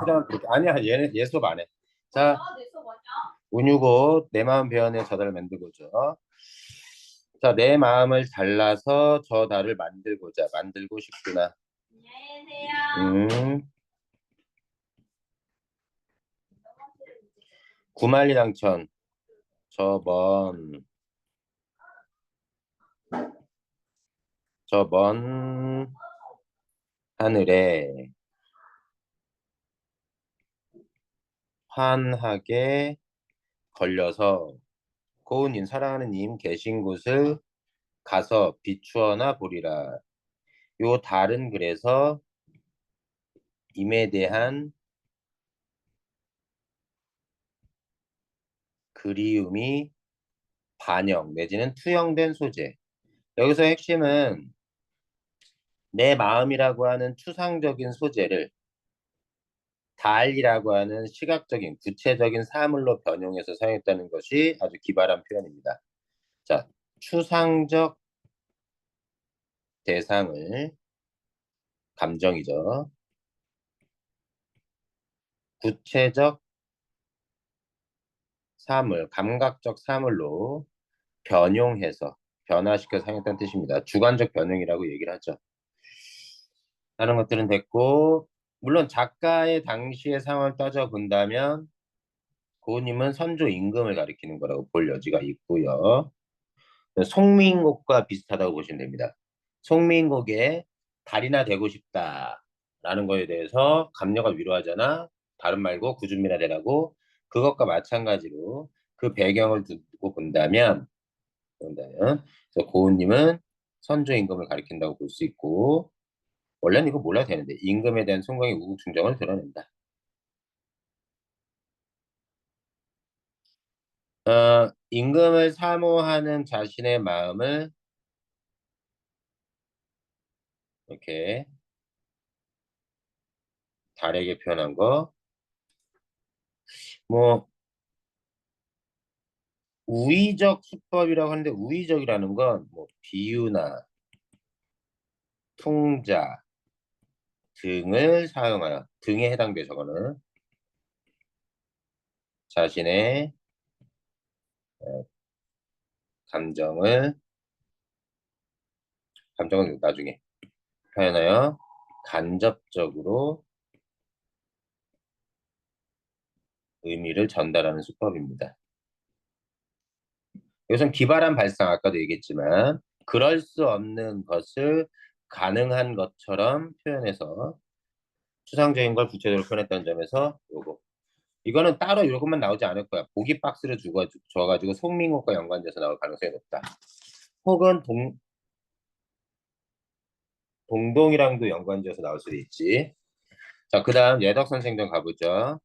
수량 그렇게 아니야 얘는 얘 수업 안 해. 자, 운유고 내 마음 배연의 저달을 만들고죠. 자, 내 마음을 잘라서 저 달을 만들고자 만들고 싶구나. 음, 구만리당천 저 먼 하늘에 환하게 걸려서 고운님 사랑하는 님 계신 곳을 가서 비추어나 보리라. 요 달은 그래서 임에 대한 그리움이 반영 내지는 투영된 소재. 여기서 핵심은 내 마음이라고 하는 추상적인 소재를 달이라고 하는 시각적인 구체적인 사물로 변형해서 사용했다는 것이 아주 기발한 표현입니다. 자, 추상적 대상을 감정이죠. 구체적 사물, 감각적 사물로 변용해서 변화시켜 사용했다는 뜻입니다. 주관적 변형이라고 얘기를 하죠. 하는 것들은 됐고, 물론 작가의 당시의 상황을 따져본다면 고우님은 선조 임금을 가리키는 거라고 볼 여지가 있고요. 송민곡과 비슷하다고 보시면 됩니다. 송민곡의 달이나 되고 싶다라는 거에 대해서 감녀가 위로하잖아. 다른 말고 구준미나 되라고. 그것과 마찬가지로 그 배경을 두고 본다면 그래서 고은님은 선조 임금을 가리킨다고 볼 수 있고 원래는 이거 몰라도 되는데 임금에 대한 송강의 우국충정을 드러낸다. 임금을 사모하는 자신의 마음을 이렇게 달에게 표현한 거. 뭐 우의적 수법이라고 하는데 우의적이라는 건 뭐 비유나 풍자 등을 사용하여 등에 해당돼 저거는 자신의 어, 감정을 감정은 나중에 표현하여 간접적으로 의미를 전달하는 수법입니다. 이것은 기발한 발상 아까도 얘기했지만 그럴 수 없는 것을 가능한 것처럼 표현해서 추상적인 걸 구체적으로 표현했다는 점에서 요거 이거는 따로 이것만 나오지 않을 거야. 보기 박스를 줘가지고 송민국과 연관돼서 나올 가능성이 높다. 혹은 동동이랑도 연관돼서 나올 수도 있지. 자, 그 다음 예덕 선생 좀 가보죠.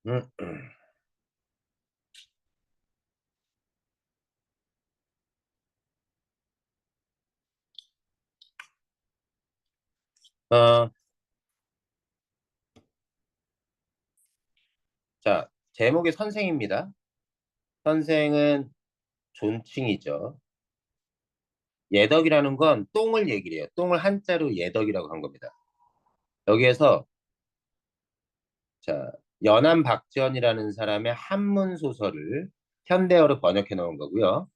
음, 어, 자, 제목이 선생입니다. 선생은 존칭이죠. 예덕이라는 건 똥을 얘기를 해요. 똥을 한자로 예덕이라고 한 겁니다. 여기에서 자, 연암 박지원이라는 사람의 한문 소설을 현대어로 번역해 놓은 거고요.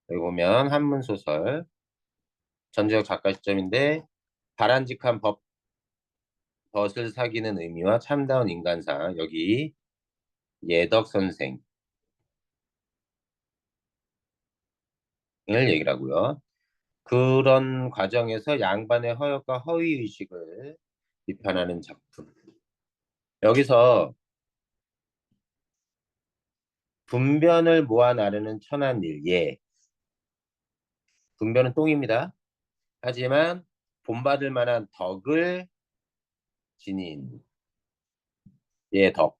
여기 보면 한문 소설 전지적 작가 시점인데 바람직한 벗을 사귀는 의미와 참다운 인간상 여기 예덕 선생을 얘기를 하고요. 그런 과정에서 양반의 허역과 허위 의식을 비판하는 작품. 여기서 분변을 모아 나르는 천한 일. 예. 분변은 똥입니다. 하지만 본받을 만한 덕을 지닌 예 덕.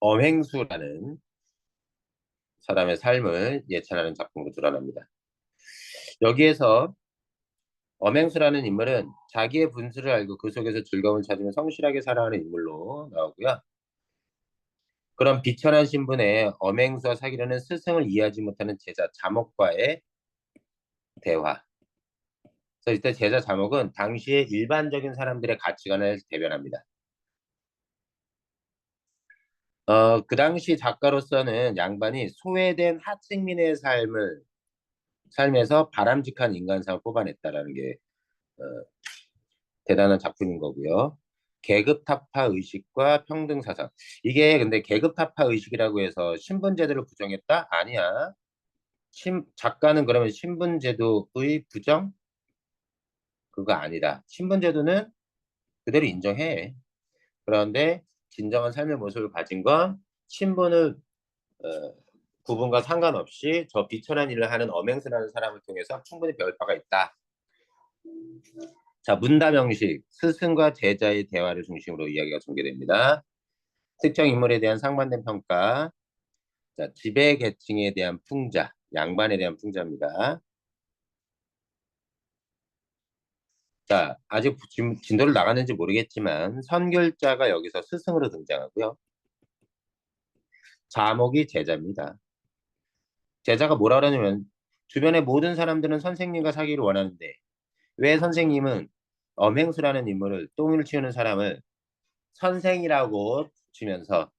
엄행수라는 사람의 삶을 예찬하는 작품으로 드러납니다. 여기에서 엄행수라는 인물은 자기의 분수를 알고 그 속에서 즐거움을 찾으며 성실하게 살아가는 인물로 나오고요. 그런 비천한 신분의 엄행수와 사귀려는 스승을 이해하지 못하는 제자 자목과의 대화. 그래서 이때 제자 자목은 당시의 일반적인 사람들의 가치관을 대변합니다. 그 당시 작가로서는 양반이 소외된 하층민의 삶에서 바람직한 인간상을 뽑아냈다라는 게 어, 대단한 작품인 거고요. 계급 타파 의식과 평등 사상. 이게 근데 계급 타파 의식이라고 해서 신분 제도를 부정했다? 아니야. 작가는 그러면 신분 제도의 부정? 그거 아니다. 신분 제도는 그대로 인정해. 그런데 진정한 삶의 모습을 가진 건 신분을 어, 구분과 상관없이 저 비천한 일을 하는 엄행스라는 사람을 통해서 충분히 배울 바가 있다. 자, 문답 형식, 스승과 제자의 대화를 중심으로 이야기가 전개됩니다. 특정 인물에 대한 상반된 평가, 자, 지배 계층에 대한 풍자, 양반에 대한 풍자입니다. 자, 아직 진도를 나갔는지 모르겠지만 선결자가 여기서 스승으로 등장하고요. 자목이 제자입니다. 제자가 뭐라 그러냐면 주변의 모든 사람들은 선생님과 사귀를 원하는데 왜 선생님은 엄행수라는 인물을 똥을 치우는 사람을 선생이라고 치면서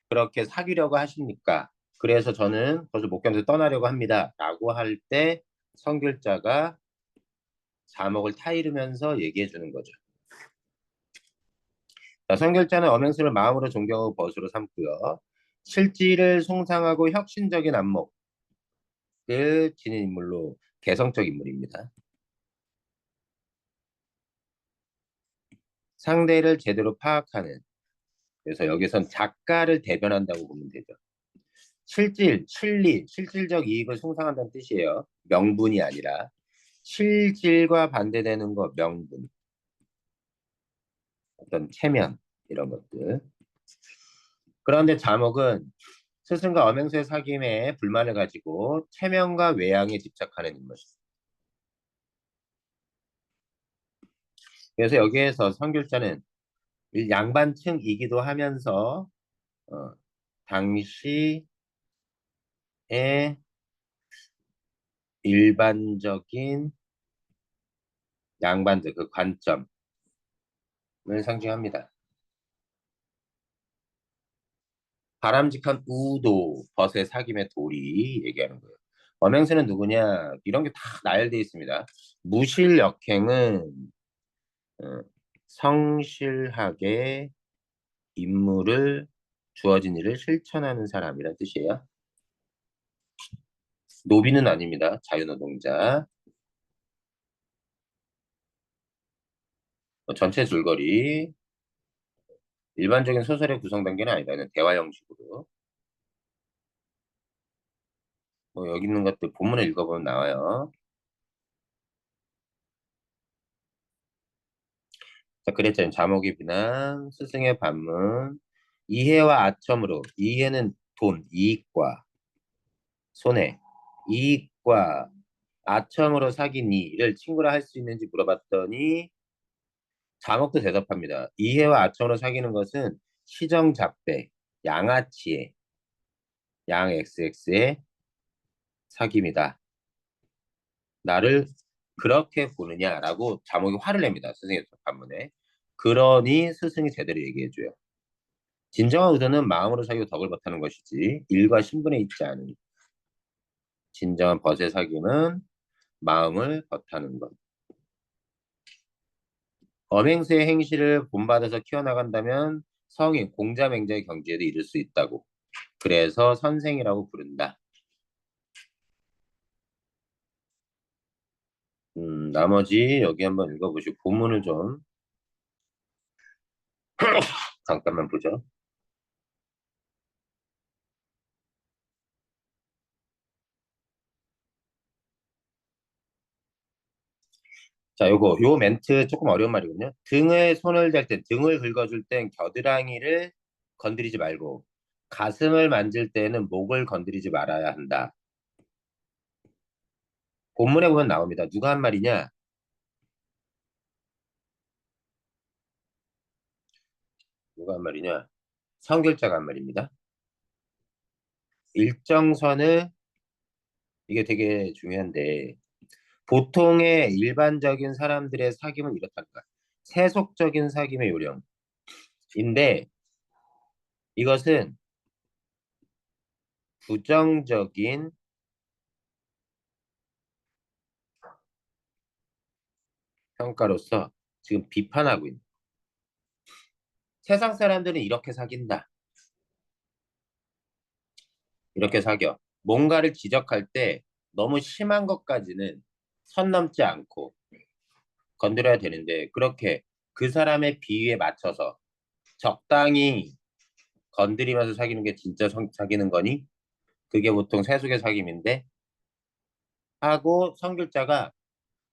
그렇게 사귀려고 하십니까? 그래서 저는 거기서 못 견뎌서 떠나려고 합니다. 라고 할 때 선결자가 자목을 타이르면서 얘기해 주는 거죠. 자, 선결자는 엄행수를 마음으로 존경하고 벗으로 삼고요. 실지를 숭상하고 혁신적인 안목을 지닌 인물로 개성적 인물입니다. 상대를 제대로 파악하는 그래서 여기선 작가를 대변한다고 보면 되죠. 실질적 이익을 숭상한다는 뜻이에요. 명분이 아니라 실질과 반대되는 것, 명분, 어떤 체면 이런 것들. 그런데 자목은 스승과 엄행수의 사귐에 불만을 가지고 체면과 외양에 집착하는 인물. 그래서 여기에서 선교자는 양반층이기도 하면서 어, 당시의 일반적인 양반들 그 관점을 상징합니다. 바람직한 우도, 벗의 사귐의 도리 얘기하는 거예요. 엄행세는 누구냐? 이런 게 다 나열되어 있습니다. 무실역행은 어, 성실하게 임무를 주어진 일을 실천하는 사람이란 뜻이에요. 노비는 아닙니다. 자유노동자. 전체 줄거리 일반적인 소설의 구성 단계는 아니다. 그냥 대화 형식으로. 뭐 여기 있는 것들 본문을 읽어보면 나와요. 자, 그랬잖아요. 자목의 비난, 스승의 반문, 이해와 아첨으로 이해는 돈, 이익과 손해, 이익과 아첨으로 사귄 이를 친구라 할 수 있는지 물어봤더니 자목도 대답합니다. 이해와 아첨으로 사귀는 것은 시정잡배, 양아치의 양 XX의 사귐이다. 나를 그렇게 보느냐라고 자목이 화를 냅니다. 스승의 반문에. 그러니 스승이 제대로 얘기해줘요. 진정한 의도는 마음으로 사귀고 덕을 버타는 것이지 일과 신분에 있지 않은 진정한 벗의 사귐은 마음을 버타는 것. 엄행수의 행실을 본받아서 키워나간다면 성인, 공자맹자의 경지에도 이를 수 있다고. 그래서 선생이라고 부른다. 나머지 여기 한번 읽어보시고 본문을 좀 잠깐만 보죠. 자, 요 멘트 조금 어려운 말이거든요. 등에 손을 댈 때, 등을 긁어줄 땐 겨드랑이를 건드리지 말고, 가슴을 만질 때는 목을 건드리지 말아야 한다. 본문에 보면 나옵니다. 누가 한 말이냐? 누가 한 말이냐? 성길자가 한 말입니다. 일정선을 이게 되게 중요한데 보통의 일반적인 사람들의 사귐은 이렇다는 거야. 세속적인 사귐의 요령인데 이것은 부정적인 평가로서 지금 비판하고 있는. 세상 사람들은 이렇게 사귄다. 이렇게 사겨. 뭔가를 지적할 때 너무 심한 것까지는 선 넘지 않고 건드려야 되는데 그렇게 그 사람의 비위에 맞춰서 적당히 건드리면서 사귀는 게 진짜 사귀는 거니? 그게 보통 세속의 사귐인데 하고 성길자가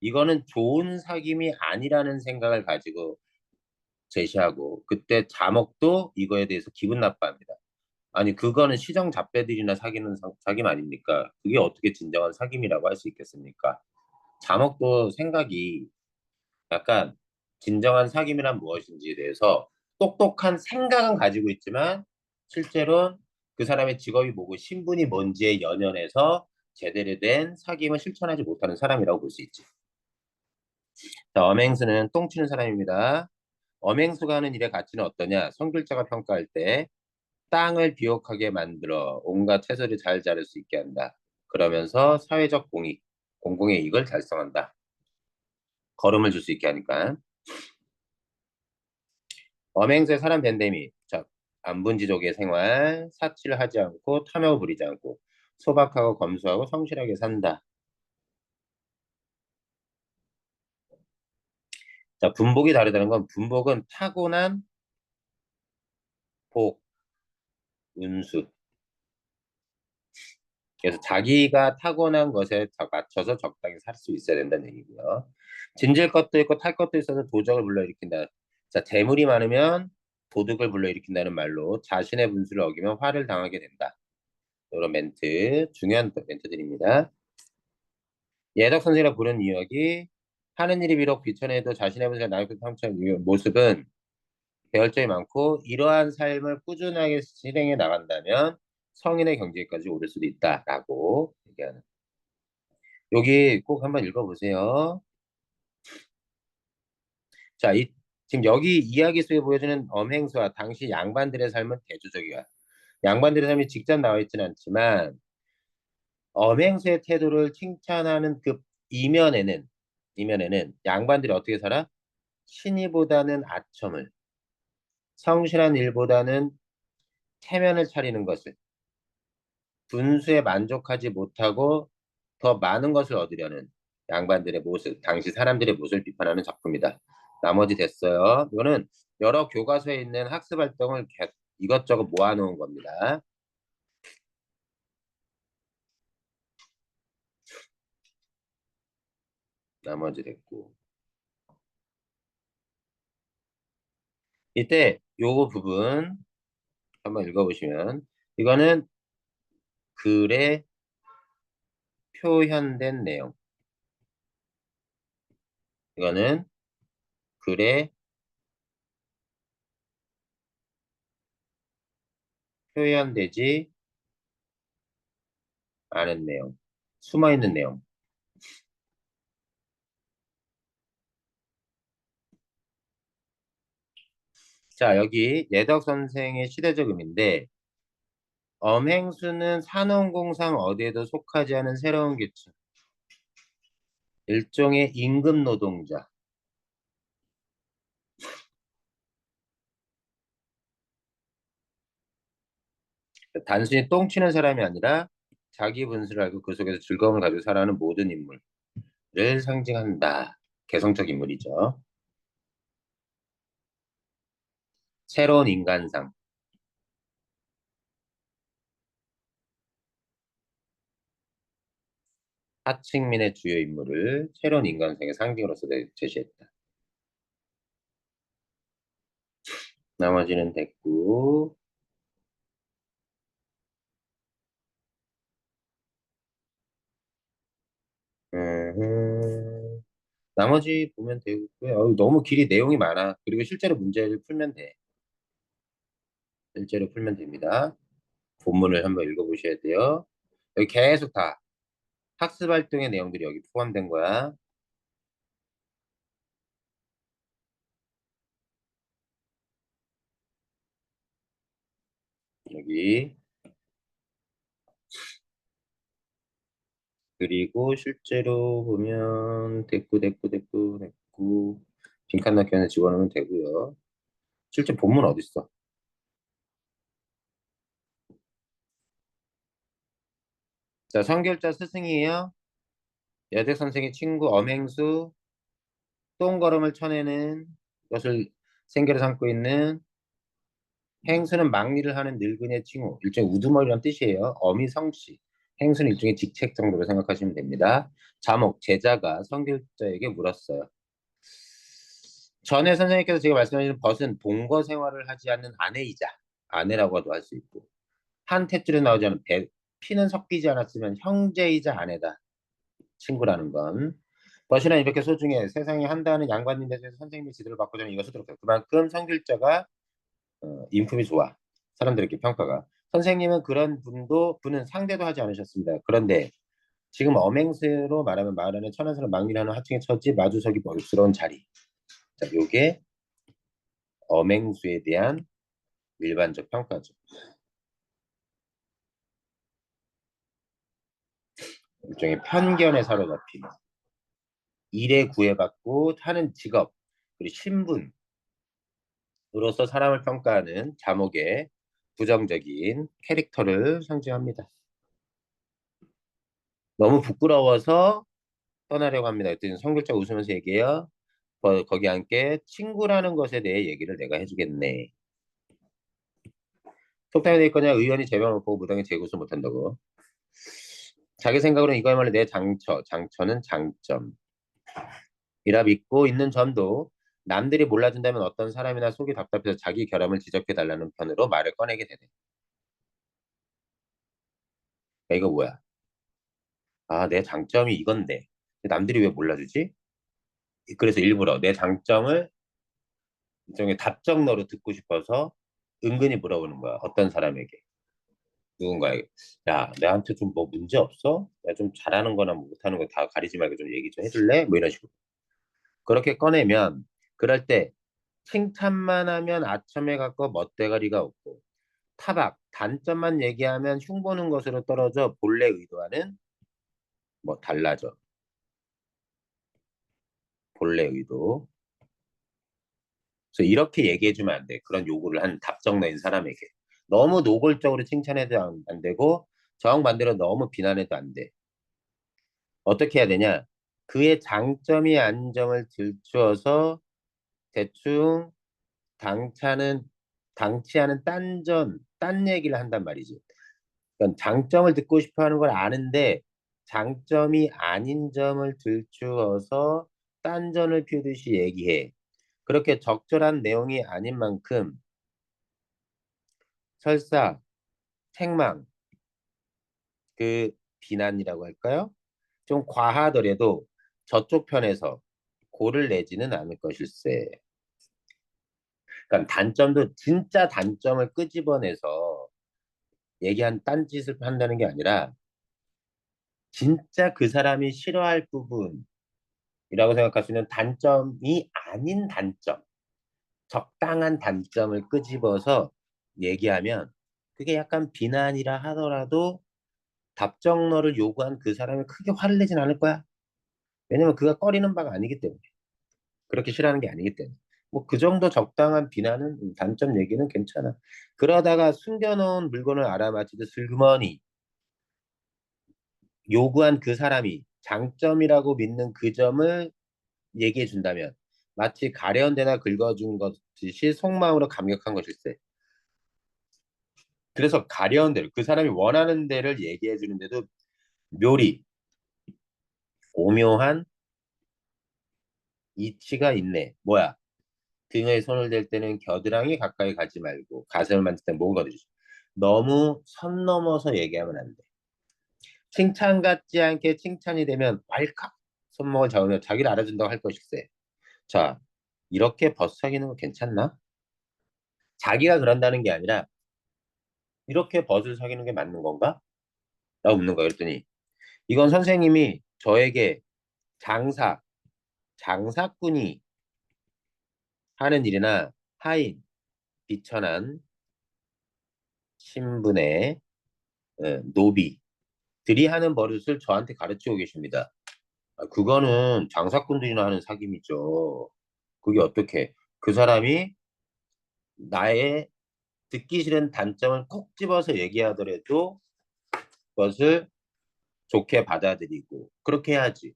이거는 좋은 사귐이 아니라는 생각을 가지고 제시하고 그때 자목도 이거에 대해서 기분 나빠합니다. 아니 그거는 시정잡배들이나 사귀는 사귐 아닙니까? 그게 어떻게 진정한 사귐이라고 할 수 있겠습니까? 자목도 생각이 약간 진정한 사귐이란 무엇인지에 대해서 똑똑한 생각은 가지고 있지만 실제로 그 사람의 직업이 뭐고 신분이 뭔지에 연연해서 제대로 된 사귐을 실천하지 못하는 사람이라고 볼 수 있지. 자, 엄행수는 똥치는 사람입니다. 엄행수가 하는 일의 가치는 어떠냐? 성길자가 평가할 때 땅을 비옥하게 만들어 온갖 채소를 잘 자랄 수 있게 한다. 그러면서 사회적 공익, 공공의 이익을 달성한다. 걸음을 줄 수 있게 하니까. 엄행수의 사람 밴데미. 자, 안분지족의 생활, 사치를 하지 않고 탐욕을 부리지 않고 소박하고 검소하고 성실하게 산다. 자, 분복이 다르다는 건 분복은 타고난 복, 운수. 그래서 자기가 타고난 것에 맞춰서 적당히 살 수 있어야 된다는 얘기고요. 진질 것도 있고 탈 것도 있어서 도적을 불러일으킨다. 자, 재물이 많으면 도둑을 불러일으킨다는 말로 자신의 분수를 어기면 화를 당하게 된다. 이런 멘트, 중요한 멘트들입니다. 예덕 선생이라 부른 이야기, 하는 일이 비록 비천해도 자신의 분수가 나을 상처의 모습은 배울 점이 많고 이러한 삶을 꾸준하게 실행해 나간다면 성인의 경지까지 오를 수도 있다라고 얘기하는. 여기 꼭 한번 읽어보세요. 자, 지금 여기 이야기 속에 보여주는 엄행수와 당시 양반들의 삶은 대조적이야. 양반들의 삶이 직접 나와 있지는 않지만 엄행수의 태도를 칭찬하는 그 이면에는 양반들이 어떻게 살아? 신의보다는 아첨을, 성실한 일보다는 체면을 차리는 것을, 분수에 만족하지 못하고 더 많은 것을 얻으려는 양반들의 모습, 당시 사람들의 모습을 비판하는 작품이다. 나머지 됐어요. 이거는 여러 교과서에 있는 학습 활동을 이것저것 모아놓은 겁니다. 나머지 됐고. 이때 요거 부분 한번 읽어보시면 이거는 글에 표현된 내용. 이거는 글에 표현되지 않은 내용. 숨어있는 내용. 자, 여기 예덕 선생의 시대적 의미인데 엄행수는 산업공상 어디에도 속하지 않은 새로운 계층. 일종의 임금 노동자. 단순히 똥치는 사람이 아니라 자기 분수를 알고 그 속에서 즐거움을 가지고 살아가는 모든 인물을 상징한다. 개성적 인물이죠. 새로운 인간상. 하층민의 주요 인물을 새로운 인간상의 상징으로서 제시했다. 나머지는 됐고, 나머지 보면 되고요. 너무 길이 내용이 많아. 그리고 실제로 문제를 풀면 돼. 실제로 풀면 됩니다. 본문을 한번 읽어보셔야 돼요. 여기 계속 다 학습 활동의 내용들이 여기 포함된 거야. 여기. 그리고 실제로 보면 됐고 빈칸 넣기 안에 집어넣으면 되고요. 실제 본문 어디 있어? 자, 성결자 스승이에요. 여대 선생의 친구 엄행수 똥걸음을 쳐내는 것을 생계로 삼고 있는 행수는 막리를 하는 늙은이의 칭호. 일종의 우두머리란 뜻이에요. 어미 성씨. 행수는 일종의 직책 정도로 생각하시면 됩니다. 자목, 제자가 성결자에게 물었어요. 전에 선생님께서 제가 말씀하신 벗은 동거 생활을 하지 않는 아내이자 아내라고도 할 수 있고 한 탯줄에 나오지 않은 피는 섞이지 않았으면 형제이자 아내다. 친구라는 건. 벗이란 이렇게 소중해. 세상에 한다는 양반님에서 선생님의 지도를 받고자 하는 이것을 들었어요. 그만큼 성길자가 인품이 좋아. 사람들에게 평가가. 선생님은 그런 분은 상대도 하지 않으셨습니다. 그런데 지금 엄행세로 말하면 마을 안에 천안사를 막밀하는 하층의 처지 마주서기 멀스러운 자리. 자, 요게 엄행수에 대한 일반적 평가죠. 일종의 편견에 사로잡힌 일에 구애받고 하는 직업 그리고 신분으로서 사람을 평가하는 자목의 부정적인 캐릭터를 상징합니다. 너무 부끄러워서 떠나려고 합니다. 그랬더니 성격자 웃으면서 얘기해요. 거기 함께 친구라는 것에 대해 얘기를 내가 해주겠네. 속담에 대해 거냐 의원이 제명 못 보고 무당에 재구수 못한다고. 자기 생각으로는 이거야말로 내 장처는 장점이라 믿고 있는 점도 남들이 몰라준다면 어떤 사람이나 속이 답답해서 자기 결함을 지적해달라는 편으로 말을 꺼내게 되네. 그러니까 이거 뭐야? 아, 내 장점이 이건데 남들이 왜 몰라주지? 그래서 일부러 내 장점을 일종의 답정너로 듣고 싶어서 은근히 물어보는 거야. 어떤 사람에게. 누군가에게. 야, 내한테 좀 뭐 문제 없어? 내가 좀 잘하는 거나 뭐 못하는 거 다 가리지 말고 좀 얘기 좀 해줄래? 뭐 이런 식으로. 그렇게 꺼내면 그럴 때 칭찬만 하면 아첨에 가까워 멋대가리가 없고 타박, 단점만 얘기하면 흉보는 것으로 떨어져 본래 의도와는 뭐 달라져. 본래 의도. 그래서 이렇게 얘기해주면 안 돼. 그런 요구를 한 답정너인 사람에게. 너무 노골적으로 칭찬해도 안 되고 정반대로 너무 비난해도 안 돼. 어떻게 해야 되냐? 그의 장점이 아닌 점을 들추어서 대충 당차는 당치 않은 딴 얘기를 한단 말이지. 그러니까 장점을 듣고 싶어 하는 걸 아는데 장점이 아닌 점을 들추어서 딴전을 피우듯이 얘기해. 그렇게 적절한 내용이 아닌 만큼 설사, 책망, 그 비난이라고 할까요? 좀 과하더라도 저쪽 편에서 고를 내지는 않을 것일세. 그러니까 단점도 진짜 단점을 끄집어내서 얘기한 딴짓을 한다는 게 아니라 진짜 그 사람이 싫어할 부분이라고 생각할 수 있는 단점이 아닌 단점, 적당한 단점을 끄집어서 얘기하면 그게 약간 비난이라 하더라도 답정너를 요구한 그 사람이 크게 화를 내진 않을 거야. 왜냐면 그가 꺼리는 바가 아니기 때문에. 그렇게 싫어하는 게 아니기 때문에. 뭐 그 정도 적당한 비난은 단점 얘기는 괜찮아. 그러다가 숨겨놓은 물건을 알아맞히듯 슬그머니 요구한 그 사람이 장점이라고 믿는 그 점을 얘기해 준다면 마치 가려운 데나 긁어준 것이 속마음으로 감격한 것일세. 그래서 가려운 데를 그 사람이 원하는 데를 얘기해 주는데도 묘리 오묘한 이치가 있네. 뭐야? 등에 손을 댈 때는 겨드랑이 가까이 가지 말고 가슴을 만질 때 목을 거두지. 너무 선 넘어서 얘기하면 안 돼. 칭찬 같지 않게 칭찬이 되면 왈칵 손목을 잡으며 자기를 알아준다고 할 것일세. 자, 이렇게 벗어기는 거 괜찮나? 자기가 그런다는 게 아니라 이렇게 벗을 사귀는 게 맞는 건가? 라고 묻는 거야. 그랬더니 이건 선생님이 저에게 장사, 장사꾼이 하는 일이나 하인, 비천한 신분의 노비들이 하는 버릇을 저한테 가르치고 계십니다. 아, 그거는 장사꾼들이나 하는 사귐이죠. 그게 어떻게? 그 사람이 나의 듣기 싫은 단점을 콕 집어서 얘기하더라도 그것을 좋게 받아들이고 그렇게 해야지.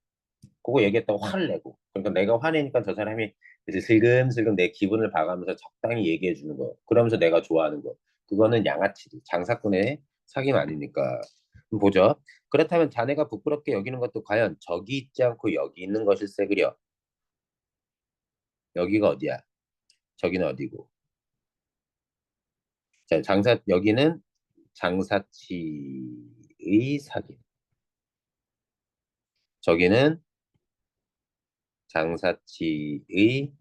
그거 얘기했다고 화를 내고. 그러니까 내가 화내니까 저 사람이 이제 슬금슬금 내 기분을 봐가면서 적당히 얘기해 주는 거. 그러면서 내가 좋아하는 거. 그거는 양아치지. 장사꾼의 사귐 아닙니까? 그럼 보죠. 그렇다면 자네가 부끄럽게 여기는 것도 과연 저기 있지 않고 여기 있는 것일세 그려. 여기가 어디야? 저기는 어디고? 자, 여기는 장사치의 사귐. 저기는 장사치의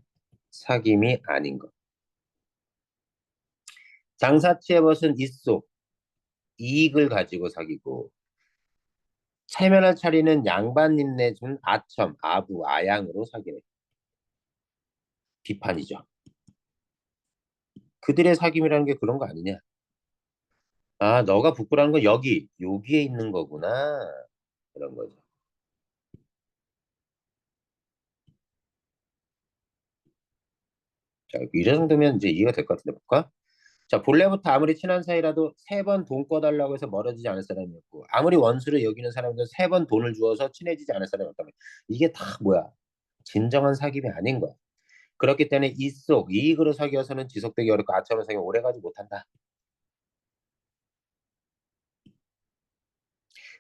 사귐이 아닌 것. 장사치의 벗은 입속, 이익을 가지고 사귀고, 체면을 차리는 양반님 내준 아첨, 아부, 아양으로 사귀네. 비판이죠. 그들의 사귐이라는 게 그런 거 아니냐? 아, 너가 부끄러운 건 여기에 있는 거구나. 그런 거죠. 자, 이 정도면 이제 이해가 될 것 같은데 볼까? 자, 본래부터 아무리 친한 사이라도 세 번 돈 꺼달라고 해서 멀어지지 않을 사람이었고, 아무리 원수를 여기는 사람도 세 번 돈을 주어서 친해지지 않을 사람이었다면, 이게 다 뭐야? 진정한 사귐이 아닌 거야. 그렇기 때문에 이속, 이익으로 사귀어서는 지속되기 어렵고 아첨을 사귀면 오래가지 못한다.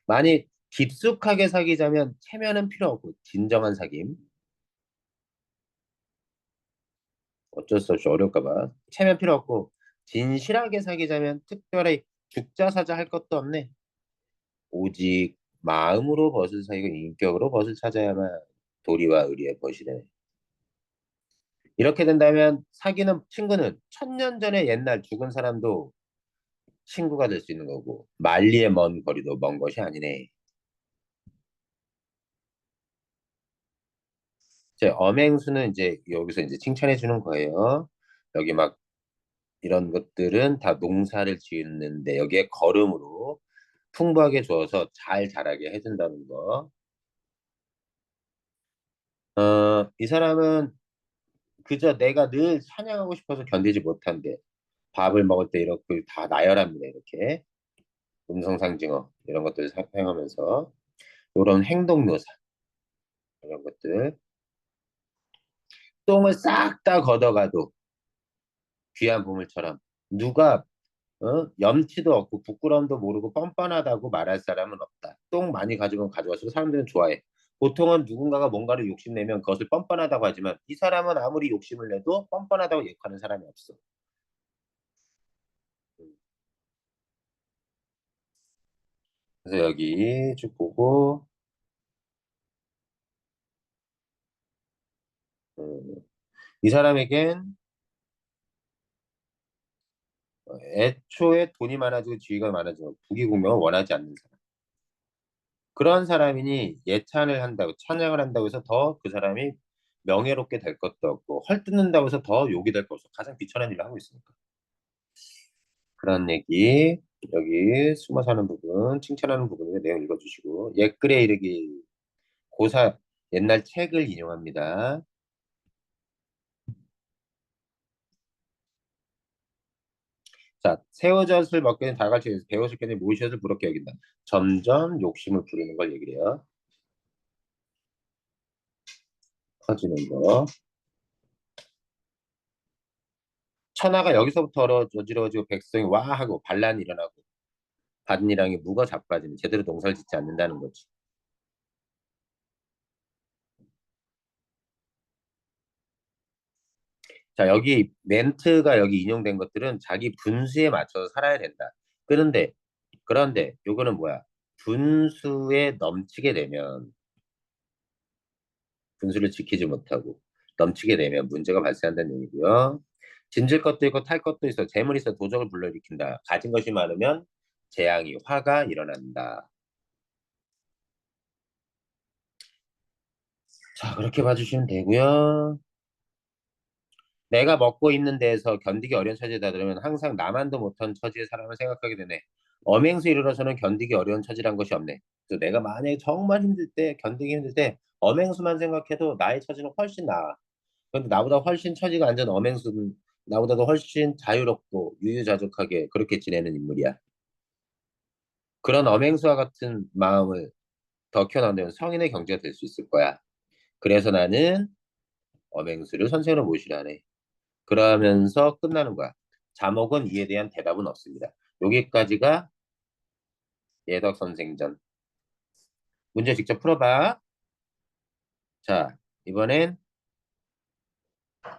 만일 깊숙하게 사귀자면 체면은 필요 없고, 진정한 사귐. 어쩔 수 없이 어려울까 봐. 체면 필요 없고, 진실하게 사귀자면 특별히 죽자사자 할 것도 없네. 오직 마음으로 벗을 사귀고 인격으로 벗을 찾아야만 도리와 의리의 벗이네. 이렇게 된다면 사귀는 친구는 천년 전에 옛날 죽은 사람도 친구가 될 수 있는 거고 만리의 먼 거리도 먼 것이 아니네. 이제 엄행수는 이제 여기서 이제 칭찬해 주는 거예요. 여기 막 이런 것들은 다 농사를 지었는데 여기에 거름으로 풍부하게 주어서 잘 자라게 해준다는 거. 이 사람은 그저 내가 늘 사냥하고 싶어서 견디지 못한데 밥을 먹을 때 이렇게 다 나열합니다. 이렇게 음성상징어 이런 것들을 사용하면서 이런 행동묘사 이런 것들 똥을 싹 다 걷어가도 귀한 보물처럼 누가 염치도 없고 부끄러움도 모르고 뻔뻔하다고 말할 사람은 없다. 똥 많이 가지고 가져갈수록 사람들은 좋아해. 보통은 누군가가 뭔가를 욕심내면 그것을 뻔뻔하다고 하지만 이 사람은 아무리 욕심을 내도 뻔뻔하다고 얘기하는 사람이 없어. 그래서 여기 쭉 보고 음, 이 사람에겐 애초에 돈이 많아지고 지위가 많아지고 부귀공명을 원하지 않는 사람. 그런 사람이니 예찬을 한다고 찬양을 한다고 해서 더 그 사람이 명예롭게 될 것도 없고 헐뜯는다고 해서 더 욕이 될 것도 없어. 가장 비천한 일을 하고 있으니까. 그런 얘기 여기 숨어 사는 부분 칭찬하는 부분에 내용 읽어주시고 옛글에 이르기 고사 옛날 책을 인용합니다. 자, 새우젓을 먹게 된 다갈치에서 배웠을 때는 무엇이엇을 부럽게 여긴다. 점점 욕심을 부리는 걸 얘기를 해요. 커지는 거. 천하가 여기서부터 어지러워지고 백성이 와 하고 반란이 일어나고 밭일랑이 묵어 자빠지면 제대로 농사를 짓지 않는다는 거지. 자, 여기 멘트가 여기 인용된 것들은 자기 분수에 맞춰서 살아야 된다. 그런데 요거는 뭐야? 분수에 넘치게 되면 분수를 지키지 못하고 넘치게 되면 문제가 발생한다는 얘기고요. 짐질 것도 있고 탈 것도 있어. 재물이 있어 도적을 불러일으킨다. 가진 것이 많으면 재앙이 화가 일어난다. 자, 그렇게 봐주시면 되고요. 내가 먹고 있는 데에서 견디기 어려운 처지에 다다르면 항상 나만도 못한 처지의 사람을 생각하게 되네. 엄행수 이르러서는 견디기 어려운 처지란 것이 없네. 그래서 내가 만약에 정말 힘들 때, 견디기 힘들 때 엄행수만 생각해도 나의 처지는 훨씬 나아. 근데 나보다 훨씬 처지가 안 좋은 엄행수는 나보다도 훨씬 자유롭고 유유자적하게 그렇게 지내는 인물이야. 그런 엄행수와 같은 마음을 더 키워난다면 성인의 경지가 될 수 있을 거야. 그래서 나는 엄행수를 선생으로 모시라네. 그러면서 끝나는 거야. 자목은 이에 대한 대답은 없습니다. 여기까지가 예덕 선생전. 문제 직접 풀어봐. 자, 이번엔